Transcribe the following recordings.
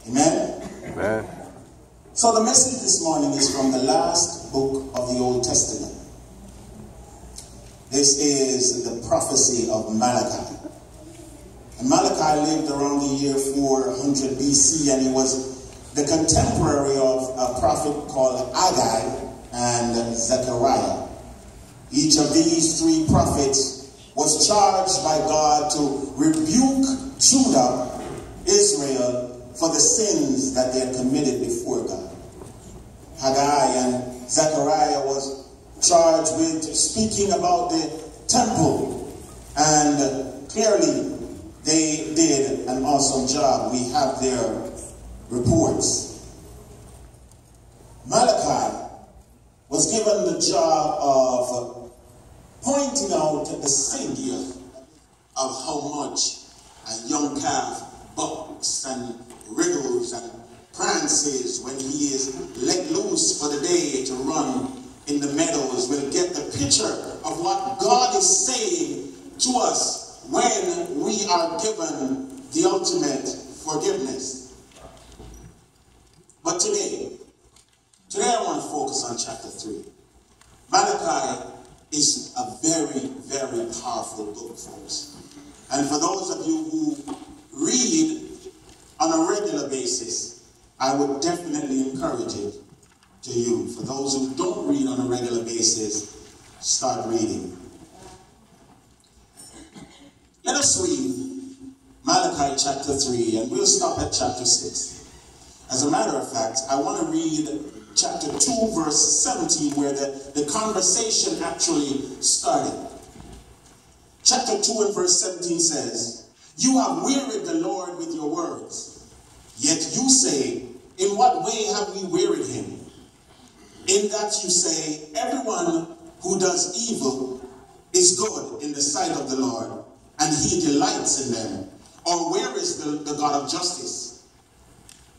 Amen? Amen. So the message this morning is from the last book of the Old Testament. This is the prophecy of Malachi. And Malachi lived around the year 400 BC, and he was the contemporary of a prophet called Haggai and Zechariah. Each of these three prophets was charged by God to rebuke Judah, Israel, for the sins that they had committed before God. Haggai and Zechariah was charged with speaking about the temple, and clearly they did an awesome job. We have their reports. Malachi was given the job of pointing out the sin of how much a young calf bucks and wriggles and prances when he is let loose for the day to run in the meadows. We'll get the picture of what God is saying to us when we are given the ultimate forgiveness. But today I want to focus on chapter 3. Malachi is a very, very powerful book, folks. And for those of you who read on a regular basis, I would definitely encourage it to you. For those who don't read on a regular basis, start reading. Let us read Malachi chapter 3, and we'll stop at chapter 6. As a matter of fact, I want to read chapter 2, verse 17, where the conversation actually started. Chapter 2 and verse 17 says, "You have wearied the Lord with your words. Yet you say, in what way have we wearied him? In that you say, everyone who does evil is good in the sight of the Lord, and he delights in them. Or where is the God of justice?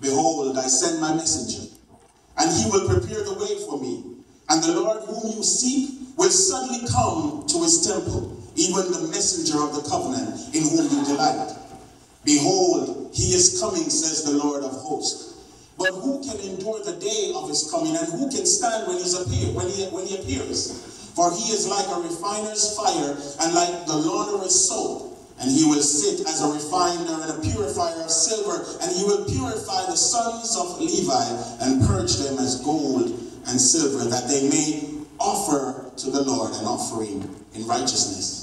Behold, I send my messenger, and he will prepare the way for me. And the Lord whom you seek will suddenly come to his temple, even the messenger of the covenant in whom you delight. Behold, he is coming, says the Lord of hosts. But who can endure the day of his coming, and who can stand when he appears? For he is like a refiner's fire, and like the launderer's soap. And he will sit as a refiner and a purifier of silver, and he will purify the sons of Levi, and purge them as gold and silver, that they may offer to the Lord an offering in righteousness.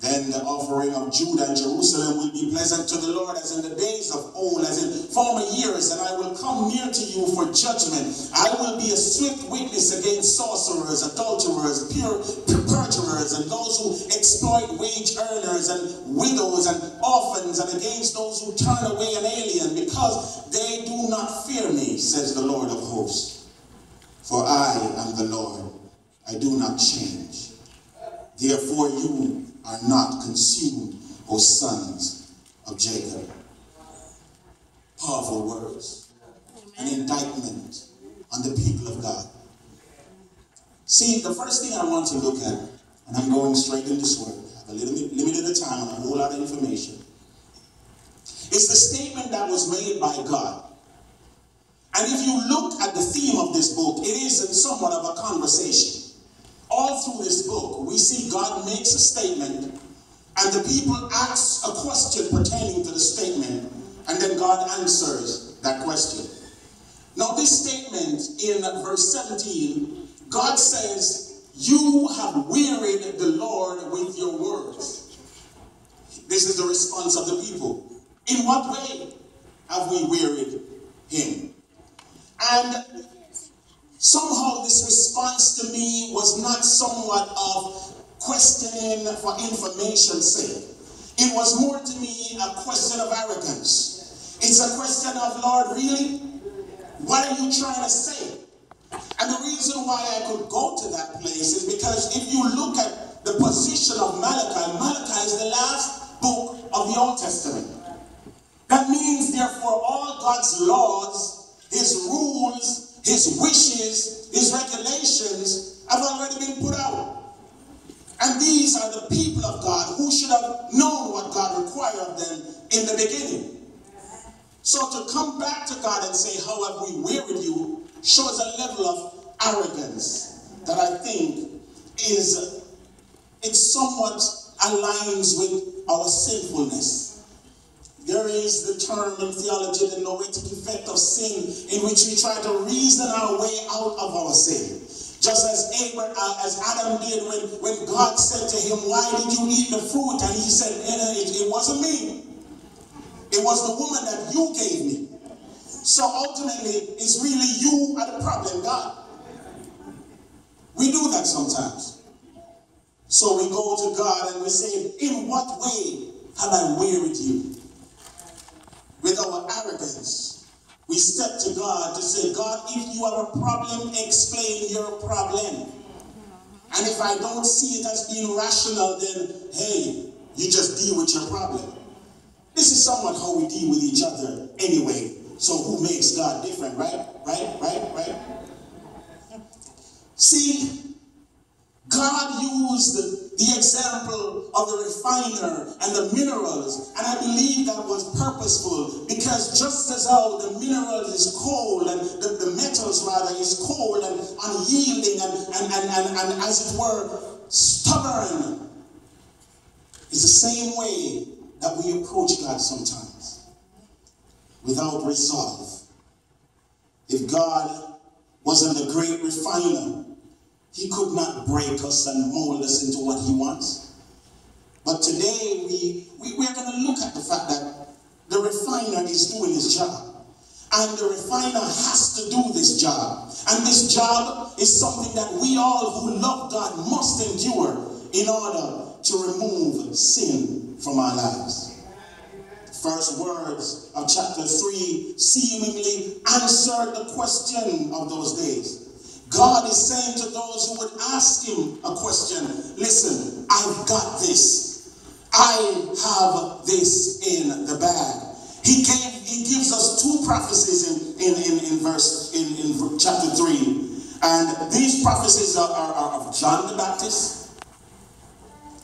Then the offering of Judah and Jerusalem will be pleasant to the Lord, as in the days of old, as in former years, and I will come near to you for judgment. I will be a swift witness against sorcerers, adulterers, perjurers, and those who exploit wage earners, and widows, and orphans, and against those who turn away an alien, because they do not fear me, says the Lord of hosts. For I am the Lord, I do not change. Therefore you are not consumed, O sons of Jacob." Powerful words. An indictment on the people of God. See, the first thing I want to look at, and I'm going straight in this word, I have a little limited time and a whole lot of information, is the statement that was made by God. And if you look at the theme of this book, it is somewhat of a conversation. All through this book, we see God makes a statement, and the people ask a question pertaining to the statement, and then God answers that question. Now, this statement in verse 17, God says, "You have wearied the Lord with your words." This is the response of the people. In what way have we wearied him? And somehow this response to me was not somewhat of questioning for information's sake. It was more to me a question of arrogance. It's a question of, Lord, really? What are you trying to say? And the reason why I could go to that place is because if you look at the position of Malachi, Malachi is the last book of the Old Testament. That means, therefore, all God's laws, his rules, his wishes, his regulations have already been put out. And these are the people of God who should have known what God required of them in the beginning. So to come back to God and say, how have we wearied you, shows a level of arrogance that I think is, it somewhat aligns with our sinfulness. There is the term in theology, the noetic effect of sin, in which we try to reason our way out of our sin. Just as Adam did when God said to him, why did you eat the fruit? And he said, it wasn't me. It was the woman that you gave me. So ultimately, it's really you are the problem, God. We do that sometimes. So we go to God and we say, in what way have I wearied you? With our arrogance, we step to God to say, God, if you have a problem, explain your problem. And if I don't see it as being rational, then, hey, you just deal with your problem. This is somewhat how we deal with each other anyway. So who makes God different, right? Right? See, God used the example of the refiner and the minerals, and I believe that was purposeful, because just as how the mineral is cold and the metals rather is cold and unyielding and as it were stubborn, it's the same way that we approach God sometimes, without resolve. If God wasn't a great refiner, he could not break us and mold us into what he wants. But today we're going to look at the fact that the refiner is doing his job. And the refiner has to do this job. And this job is something that we all who love God must endure in order to remove sin from our lives. First words of chapter 3 seemingly answered the question of those days. God is saying to those who would ask him a question, listen, I've got this. I have this in the bag. He gives us two prophecies in chapter 3. And these prophecies are of John the Baptist,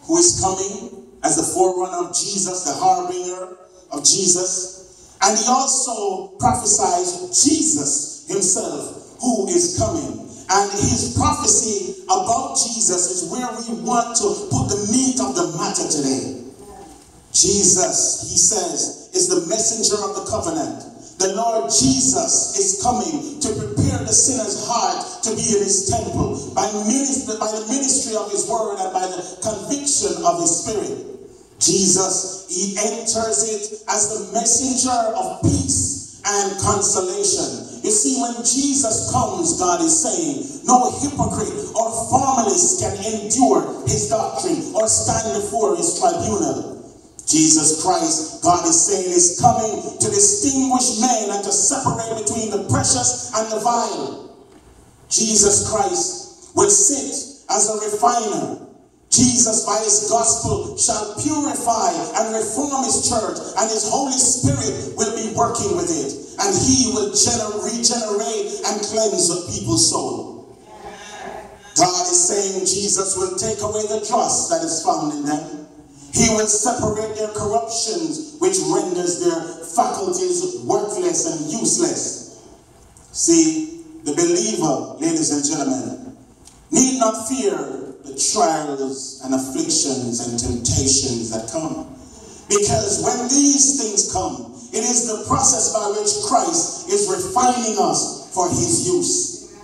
who is coming as the forerunner of Jesus, the harbinger of Jesus. And he also prophesies Jesus himself, who is coming. And his prophecy about Jesus is where we want to put the meat of the matter today. Jesus, he says, is the messenger of the covenant. The Lord Jesus is coming to prepare the sinner's heart to be in his temple by the ministry of his word and by the conviction of his spirit. Jesus, he enters it as the messenger of peace and consolation. You see, when Jesus comes, God is saying, no hypocrite or formalist can endure his doctrine or stand before his tribunal. Jesus Christ, God is saying, is coming to distinguish men and to separate between the precious and the vile. Jesus Christ will sit as a refiner. Jesus, by his gospel, shall purify and reform his church, and his Holy Spirit will be working with it. And he will regenerate and cleanse the people's soul. God is saying Jesus will take away the dross that is found in them. He will separate their corruptions, which renders their faculties worthless and useless. See, the believer, ladies and gentlemen, need not fear the trials and afflictions and temptations that come. Because when these things come, it is the process by which Christ is refining us for his use.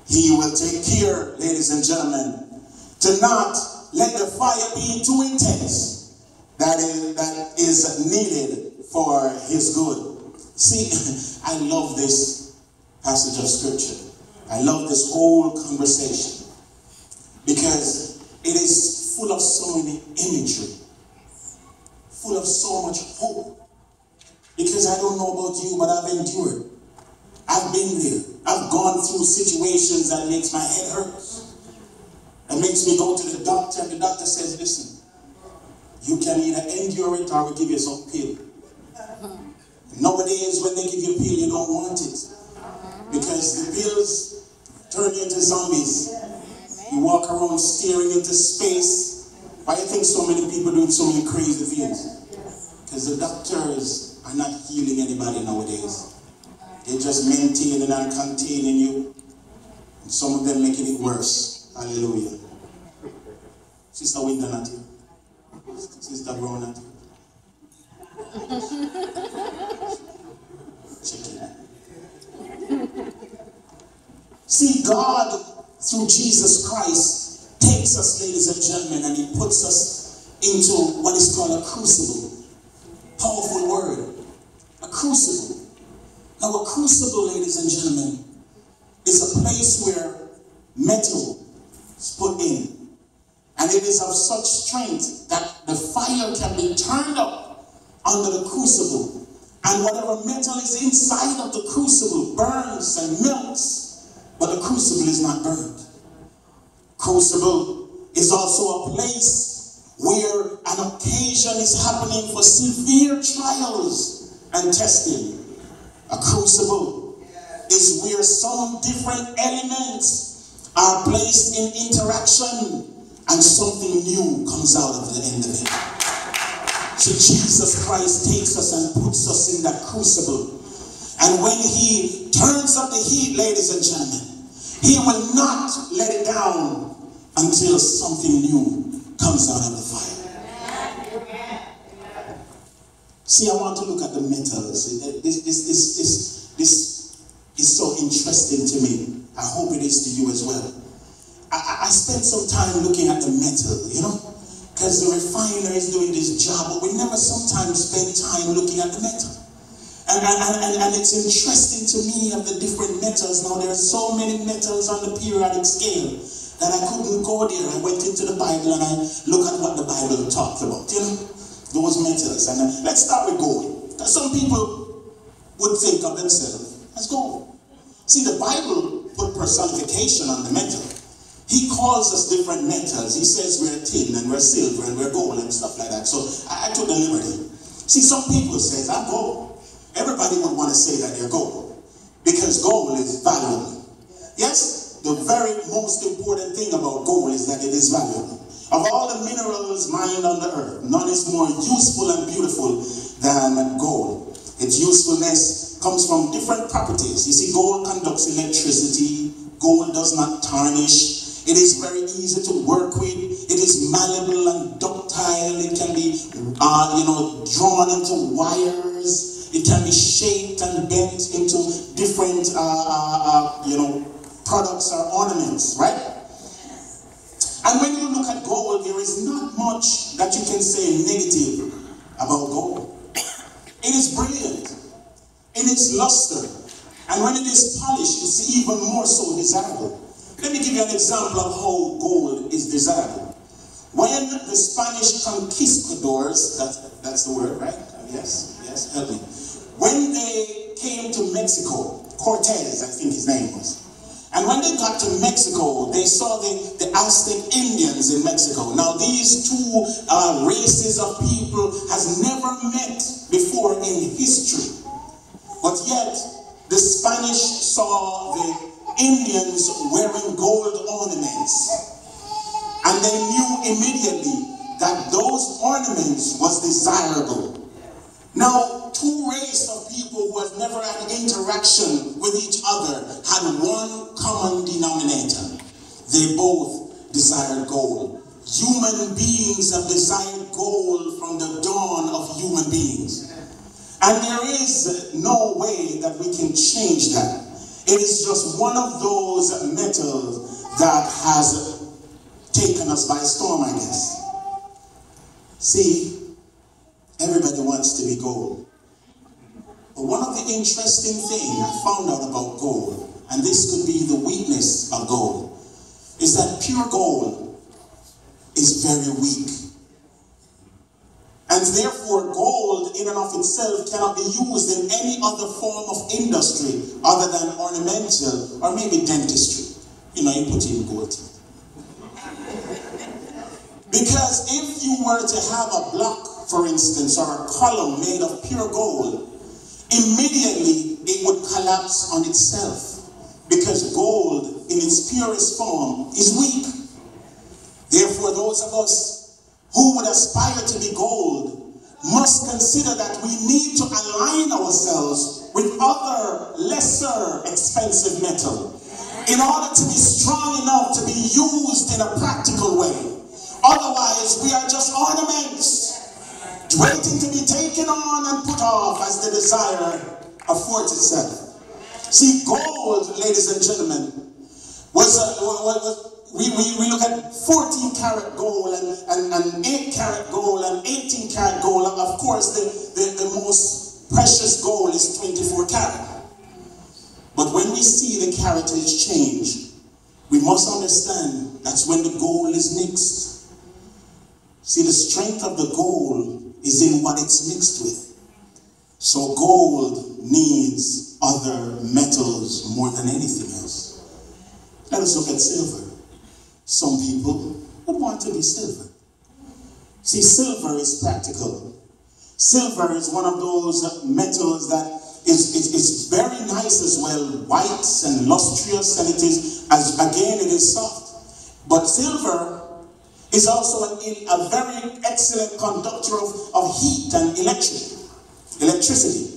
He will take care, ladies and gentlemen, to not let the fire be too intense that is needed for his good. See, I love this passage of scripture. I love this whole conversation because it is full of so many imagery, full of so much hope. Because I don't know about you, but I've endured. I've been there. I've gone through situations that makes my head hurt. That makes me go to the doctor, and the doctor says, listen, you can either endure it or we'll give you some pill. Nowadays, when they give you a pill, you don't want it. Because the pills turn you into zombies. You walk around staring into space. Why do you think so many people doing so many crazy things? Because the doctors are not healing anybody nowadays. They're just maintaining and containing you. And some of them making it worse. Hallelujah. Sister Winter not here. Sister Brown not here. Check it out. See, God, through Jesus Christ, takes us, ladies and gentlemen, and He puts us into what is called a crucible. Powerful word. A crucible. Now, a crucible, ladies and gentlemen, is a place where metal is put in. And it is of such strength that the fire can be turned up under the crucible. And whatever metal is inside of the crucible burns and melts, but the crucible is not burned. Crucible is also a place where an occasion is happening for severe trials and testing. A crucible is where some different elements are placed in interaction and something new comes out of the end of it. So Jesus Christ takes us and puts us in that crucible. And when He turns up the heat, ladies and gentlemen, He will not let it down until something new comes out of the fire. See, I want to look at the metals. This is so interesting to me. I hope it is to you as well. I spent some time looking at the metal, you know, because the refiner is doing this job, but we never sometimes spend time looking at the metal. And it's interesting to me of the different metals. Now, there are so many metals on the periodic scale that I couldn't go there. I went into the Bible and I looked at what the Bible talks about, you know, those metals. And let's start with gold. Because some people would think of themselves as gold. See, the Bible put personification on the metal. He calls us different metals. He says we're tin and we're silver and we're gold and stuff like that. So I took the liberty. See, some people say, I'm gold. Everybody would want to say that they're gold because gold is valuable. Yes, the very most important thing about gold is that it is valuable. Of all the minerals mined on the earth, none is more useful and beautiful than gold. Its usefulness comes from different properties. You see, gold conducts electricity. Gold does not tarnish. It is very easy to work with. It is malleable and ductile. It can be, drawn into wires. It can be shaped and bent into different, products or ornaments, right? And when you look at gold, there is not much that you can say negative about gold. It is brilliant in its luster. And when it is polished, it's even more so desirable. Let me give you an example of how gold is desirable. When the Spanish conquistadors, that's the word, right? Yes, help me. When they came to Mexico, Cortez, I think his name was. And when they got to Mexico, they saw the Aztec Indians in Mexico. Now these two races of people has never met before in history. But yet, the Spanish saw the Indians wearing gold ornaments. And they knew immediately that those ornaments was desirable. Now, two races of people who had never had interaction with each other had one common denominator. They both desired gold. Human beings have desired gold from the dawn of human beings. And there is no way that we can change that. It is just one of those metals that has taken us by storm, I guess. See, everybody wants to be gold. But one of the interesting things I found out about gold, and this could be the weakness of gold, is that pure gold is very weak. And therefore, gold in and of itself cannot be used in any other form of industry other than ornamental or maybe dentistry. You know, you put in gold teeth. Because if you were to have a block, for instance, or a column made of pure gold, immediately it would collapse on itself. Because gold in its purest form is weak. Therefore, those of us who would aspire to be gold must consider that we need to align ourselves with other lesser expensive metal in order to be strong enough to be used in a practical way. Otherwise, we are just ornaments waiting to be taken on and put off as the desire affords itself. See, gold, ladies and gentlemen, we look at 14 karat gold and 8 karat gold and 18 karat gold. And of course, the most precious gold is 24 karat. But when we see the caratage change, we must understand that's when the gold is mixed. See, the strength of the gold is in what it's mixed with. So gold needs other metals more than anything else. Let us look at silver. Some people would want to be silver. See, silver is practical. Silver is one of those metals that is very nice as well, white and lustrous, and it is, as again, it is soft. But silver is also a very excellent conductor of heat and electricity.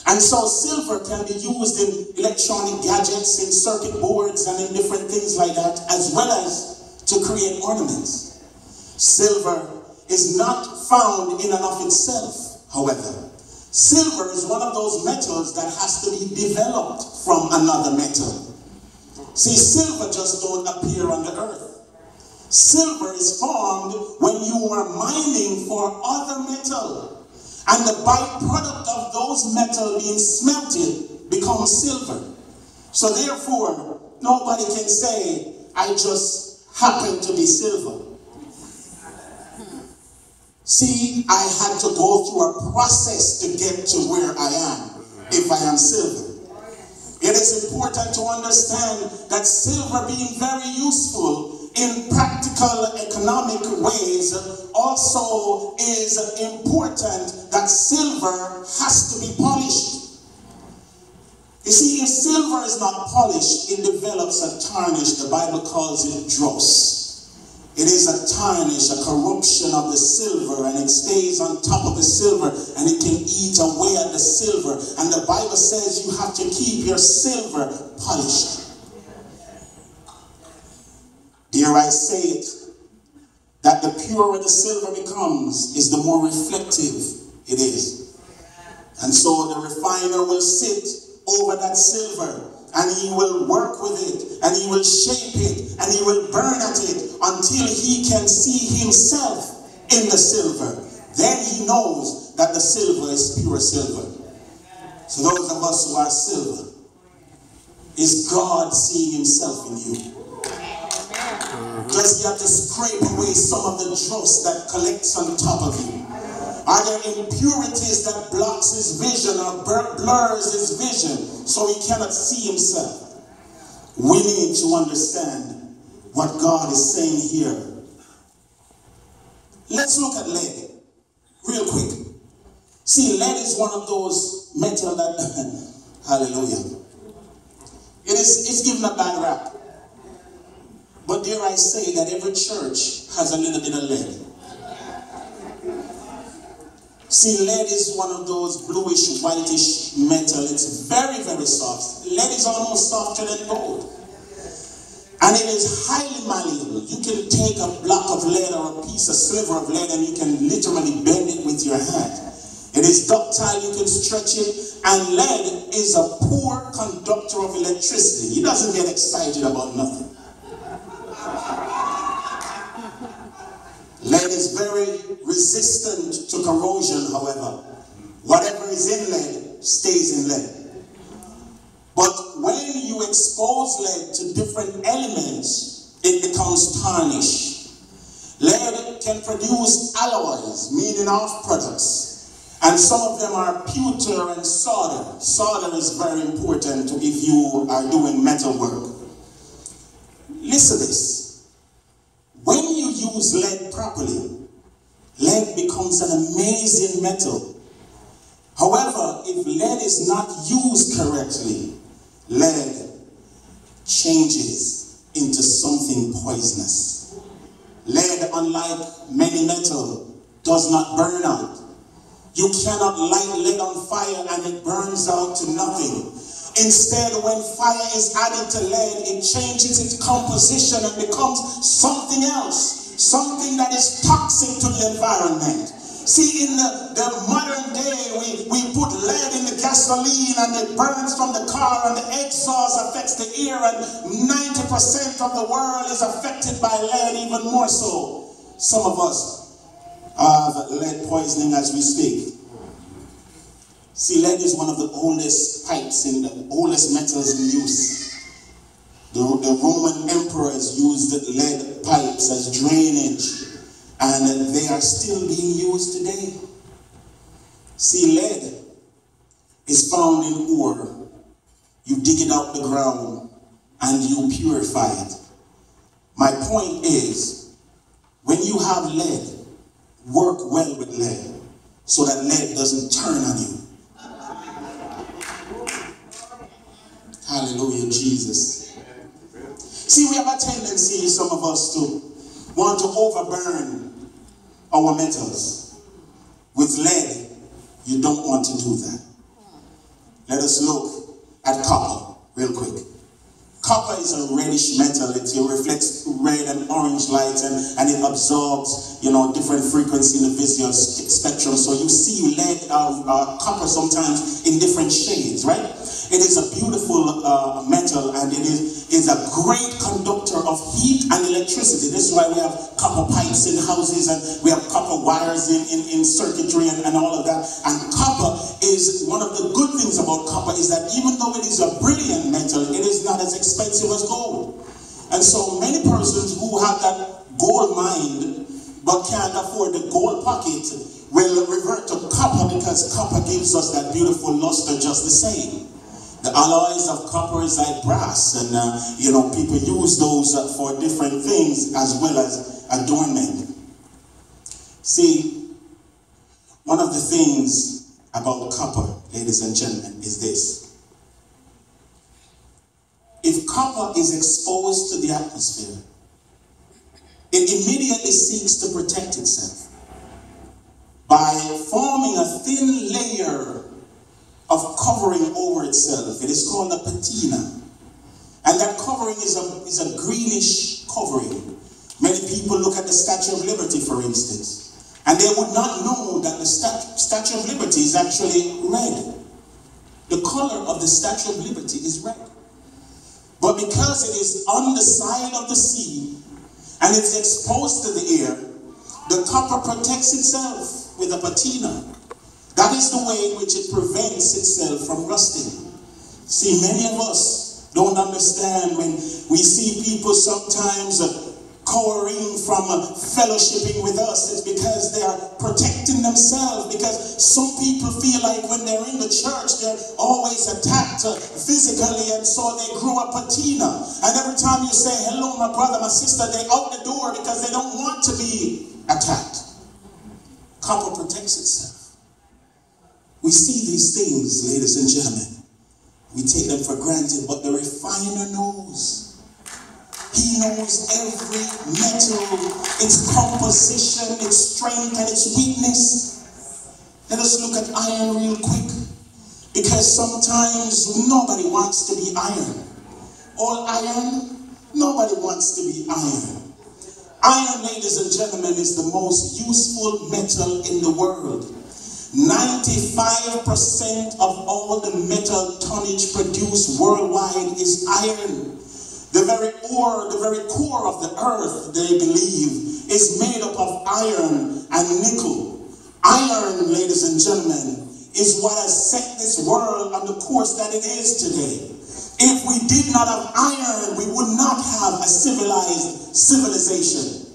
And so silver can be used in electronic gadgets, in circuit boards, and in different things like that, as well as to create ornaments. Silver is not found in and of itself, however. Silver is one of those metals that has to be developed from another metal. See, silver just don't appear on the earth. Silver is formed when you are mining for other metal. And the byproduct of those metals being smelted becomes silver. So therefore, nobody can say, I just happen to be silver. See, I had to go through a process to get to where I am, if I am silver. It is important to understand that silver being very useful in practical economic ways also is important that silver has to be polished. You see, if silver is not polished, it develops a tarnish. The Bible calls it dross. It is a tarnish, a corruption of the silver, and it stays on top of the silver, and it can eat away at the silver. And the Bible says you have to keep your silver polished. Dare I say it, that the purer the silver becomes, is the more reflective it is. And so the refiner will sit over that silver, and he will work with it, and he will shape it, and he will burn at it until he can see himself in the silver. Then he knows that the silver is pure silver. So those of us who are silver, is God seeing himself in you? Does he have to scrape away some of the dross that collects on top of you? Are there impurities that blocks his vision or blurs his vision so he cannot see himself? We need to understand what God is saying here. Let's look at lead real quick. See, lead is one of those metal that, hallelujah, it's given a bad rap. But dare I say that every church has a little bit of lead. See, lead is one of those bluish, whitish metal. It's very, very soft. Lead is almost softer than gold. And it is highly malleable. You can take a block of lead or a piece, a sliver of lead, and you can literally bend it with your hand. It is ductile, you can stretch it, and lead is a poor conductor of electricity. He doesn't get excited about nothing. Lead is very resistant to corrosion, however. Whatever is in lead stays in lead. But when you expose lead to different elements, it becomes tarnished. Lead can produce alloys, meaning off-products. And some of them are pewter and solder. Solder is very important if you are doing metal work. Listen to this. When you use lead properly, lead becomes an amazing metal. However, if lead is not used correctly, lead changes into something poisonous. Lead, unlike many metals, does not burn out. You cannot light lead on fire and it burns out to nothing. Instead, when fire is added to lead, it changes its composition and becomes something else, something that is toxic to the environment. See, in the modern day, we put lead in the gasoline and it burns from the car and the exhaust affects the air, and 90% of the world is affected by lead, even more so. Some of us have lead poisoning as we speak. See, lead is one of the oldest pipes, in the oldest metals in use. The Roman emperors used lead pipes as drainage, and they are still being used today. See, lead is found in ore. You dig it out the ground and you purify it. My point is, when you have lead, work well with lead so that lead doesn't turn on you. Hallelujah, Jesus. See, we have a tendency, some of us, to want to overburn our metals. With lead, you don't want to do that. Let us look at copper real quick. Copper is a reddish metal. It reflects red and orange light, and it absorbs, different frequency in the visual spectrum. So you see lead, copper sometimes in different shades, right? It is a beautiful metal, and it is a great conductor of heat and electricity. This is why we have copper pipes in houses, and we have copper wires in circuitry and all of that. And copper is, one of the good things about copper is that even though it is a brilliant metal, it is not as expensive as gold. And so many persons who have that gold mind but can't afford the gold pocket will revert to copper, because copper gives us that beautiful luster just the same. The alloys of copper is like brass, and people use those for different things as well as adornment. See, one of the things about copper, ladies and gentlemen, is this. If copper is exposed to the atmosphere, it immediately seeks to protect itself by forming a thin layer of covering over itself. It is called a patina. And that covering is a greenish covering. Many people look at the Statue of Liberty, for instance, and they would not know that the Statue of Liberty is actually red. The color of the Statue of Liberty is red. But because it is on the side of the sea and it's exposed to the air, the copper protects itself with a patina. That is the way in which it prevents itself from rusting. See, many of us don't understand when we see people sometimes cowering from fellowshipping with us. It's because they are protecting themselves, because some people feel like when they're in the church, they're always attacked physically, and so they grow a patina. And every time you say, hello, my brother, my sister, they're out the door because they don't want to be attacked. Copper protects itself. We see these things, ladies and gentlemen. We take them for granted, but the refiner knows. He knows every metal, its composition, its strength, and its weakness. Let us look at iron real quick, because sometimes nobody wants to be iron. All iron, nobody wants to be iron. Iron, ladies and gentlemen, is the most useful metal in the world. 95% of all the metal tonnage produced worldwide is iron. The very core of the earth, they believe, is made up of iron and nickel. Iron, ladies and gentlemen, is what has set this world on the course that it is today. If we did not have iron, we would not have a civilized civilization.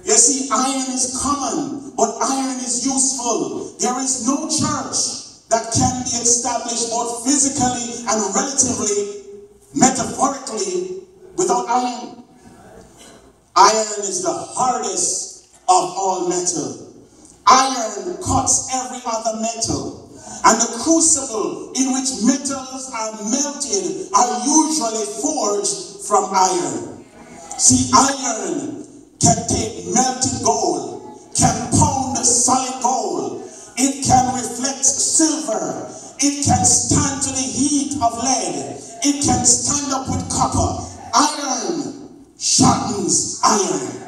You see, iron is common, but iron is useful. There is no church that can be established both physically and relatively, metaphorically, without iron. Iron is the hardest of all metal. Iron cuts every other metal. And the crucible in which metals are melted are usually forged from iron. See, iron can take melted gold, can pound silver. It can stand to the heat of lead. It can stand up with copper. Iron sharpens iron.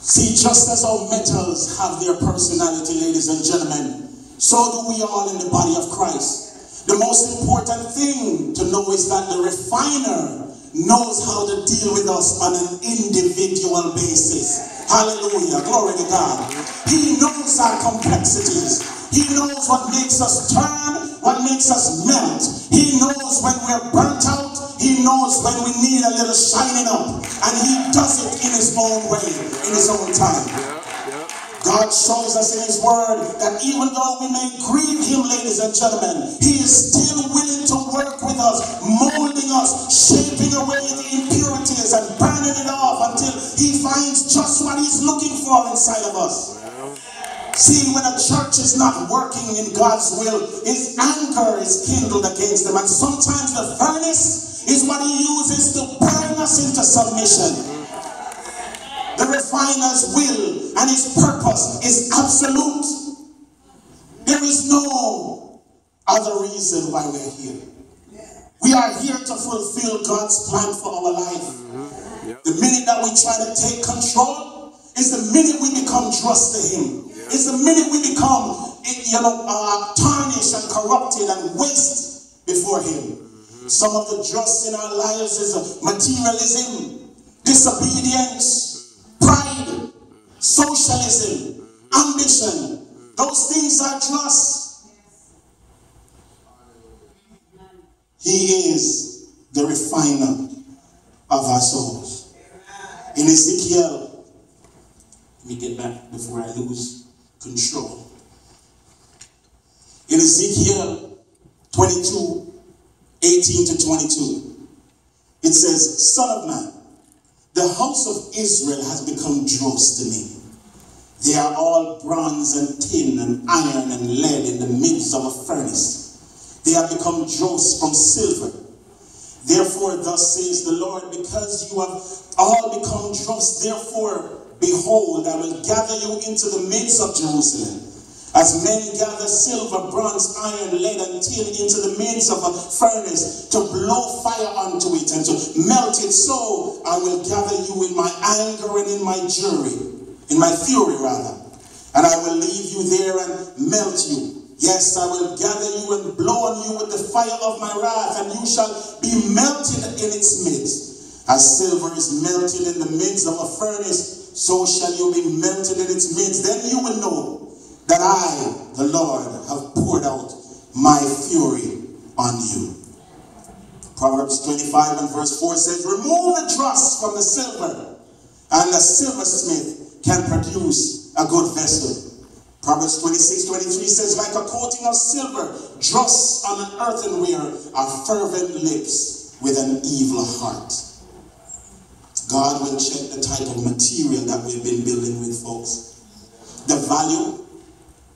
See, just as our metals have their personality, ladies and gentlemen, so do we all in the body of Christ. The most important thing to know is that the refiner knows how to deal with us on an individual basis. Hallelujah. Glory to God. He knows our complexities. He knows what makes us turn, what makes us melt. He knows when we're burnt out. He knows when we need a little shining up. And he does it in his own way, in his own time. God shows us in his word that even though we may grieve him, ladies and gentlemen, he is still willing to work with us, molding us, shaping away the impurities and burning it off until he finds just what he's looking for inside of us. See, when a church is not working in God's will, his anger is kindled against them. And sometimes the furnace is what he uses to burn us into submission. The refiner's will and his purpose is absolute. There is no other reason why we're here. We are here to fulfill God's plan for our life. The minute that we try to take control is the minute we become trust to him. It's the minute we become, tarnished and corrupted and waste before him. Some of the just in our lives is materialism, disobedience, pride, socialism, ambition. Those things are just. He is the refiner of our souls. In Ezekiel, let me get back before I lose control. In Ezekiel 22, 18 to 22, it says, Son of man, the house of Israel has become dross to me. They are all bronze and tin and iron and lead in the midst of a furnace. They have become dross from silver. Therefore, thus says the Lord, because you have all become dross, therefore, behold, I will gather you into the midst of Jerusalem. As men gather silver, bronze, iron, lead, and tin into the midst of a furnace to blow fire onto it and to melt it, so I will gather you in my anger and in my fury rather. And I will leave you there and melt you. Yes, I will gather you and blow on you with the fire of my wrath, and you shall be melted in its midst. As silver is melted in the midst of a furnace, so shall you be melted in its midst. Then you will know that I, the Lord, have poured out my fury on you. Proverbs 25 and verse 4 says, remove the dross from the silver, and the silversmith can produce a good vessel. Proverbs 26:23 says, like a coating of silver, dross on an earthenware are fervent lips with an evil heart. God will check the type of material that we've been building with, folks. The value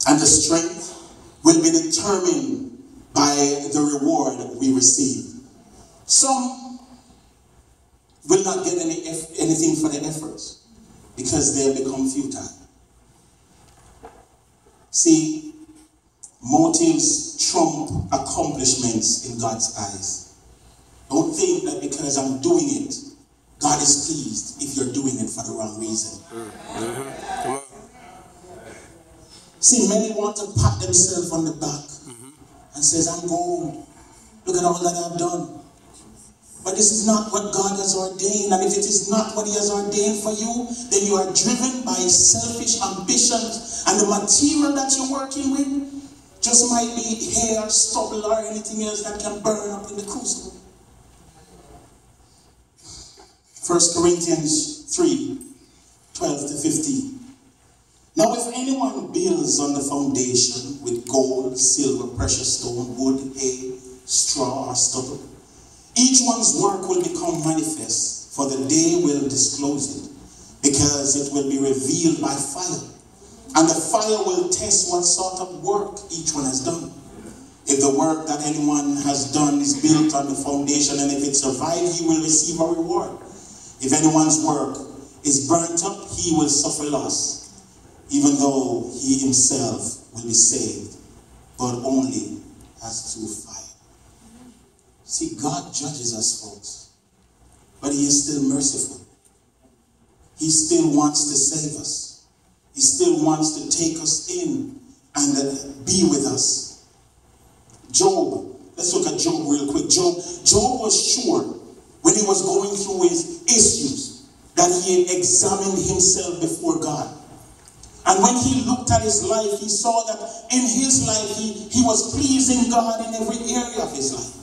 and the strength will be determined by the reward we receive. Some will not get anything for their efforts because they have become futile. See, motives trump accomplishments in God's eyes. Don't think that because I'm doing it, God is pleased if you're doing it for the wrong reason. Come on. See, many want to pat themselves on the back and says, I'm gold. Look at all that I've done. But this is not what God has ordained. And if it is not what he has ordained for you, then you are driven by selfish ambitions. And the material that you're working with just might be hair, stubble, or anything else that can burn up in the crucible. 1 Corinthians 3, 12 to 15. Now if anyone builds on the foundation with gold, silver, precious stone, wood, hay, straw, or stubble, each one's work will become manifest, for the day will disclose it, because it will be revealed by fire. And the fire will test what sort of work each one has done. If the work that anyone has done is built on the foundation, and if it survives, he will receive a reward. If anyone's work is burnt up, he will suffer loss. even though he himself will be saved, but only as through fire. See, God judges us, folks, but he is still merciful. He still wants to save us. He still wants to take us in and be with us. Job, let's look at Job real quick. Job was sure when he was going through his issues that he had examined himself before God. And when he looked at his life, he saw that in his life he was pleasing God in every area of his life.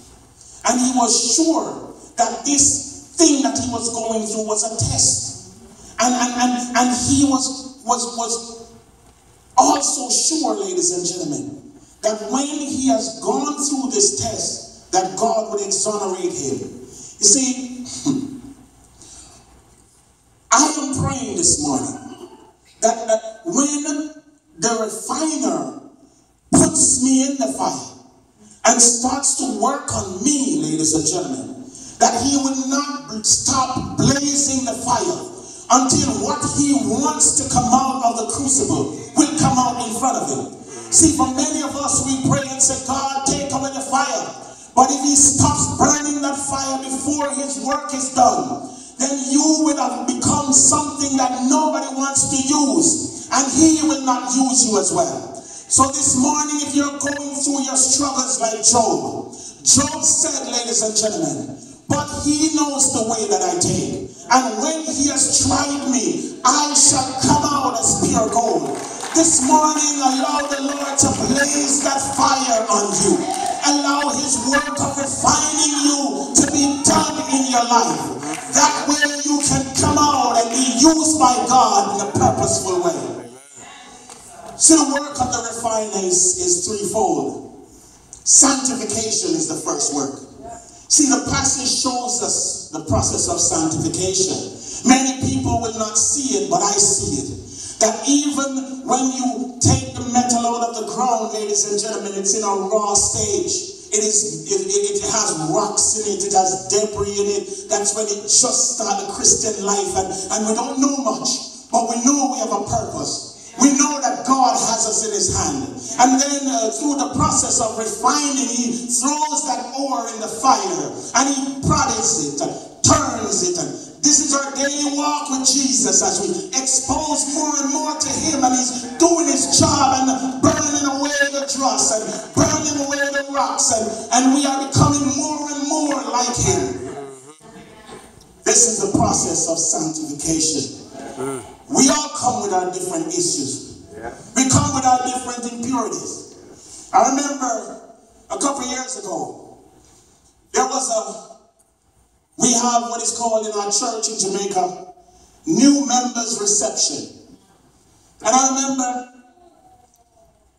And he was sure that this thing that he was going through was a test. And he was also sure, ladies and gentlemen, that when he has gone through this test, that God would exonerate him. You see, I am praying this morning that when the refiner puts me in the fire and starts to work on me, ladies and gentlemen, that he will not stop blazing the fire until what he wants to come out of the crucible will come out in front of him. See, for many of us, we pray and say, God, take away the fire. But if he stops burning that fire before his work is done, then you will have become something that nobody wants to use. And he will not use you as well. So this morning, if you're going through your struggles like Job said, ladies and gentlemen, but he knows the way that I take. And when he has tried me, I shall come out as pure gold. This morning, allow the Lord to blaze that fire on you. Allow his work of refining you to be done in your life. That way you can come out and be used by God in a purposeful way. See, the work of the refiner is threefold. Sanctification is the first work. See, the passage shows us the process of sanctification. Many people will not see it, but I see it. That even when you take the metal out of the ground, ladies and gentlemen, it's in a raw stage. It has rocks in it, it has debris in it. That's when it just started Christian life, and we don't know much, but we know we have a purpose. We know that God has us in his hand. And then through the process of refining, he throws that ore in the fire and he prods it and turns it. And this is our daily walk with Jesus as we expose more and more to him, and he's doing his job and burning away the dross and burning away the rocks, and we are becoming more and more like him. This is the process of sanctification. We all come with our different issues. We come with our different impurities. I remember a couple of years ago, we have what is called in our church in Jamaica, new members reception. And I remember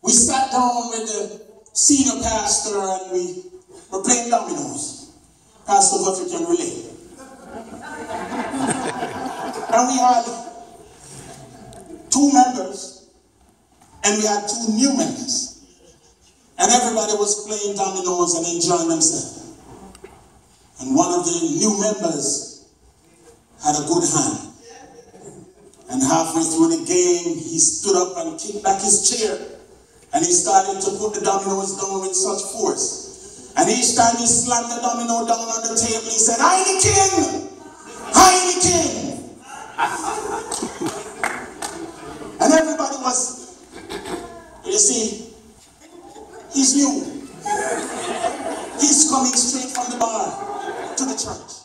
we sat down with the senior pastor and we were playing dominoes. Pastor Guthrie can relate. And we had 2 members and we had 2 new members. And everybody was playing dominoes and enjoying themselves. And one of the new members had a good hand. And halfway through the game, he stood up and kicked back his chair. And he started to put the dominoes down with such force. And each time he slammed the domino down on the table, he said, Heineken! Heineken! And everybody was, you see, he's new. He's coming straight from the bar to the church.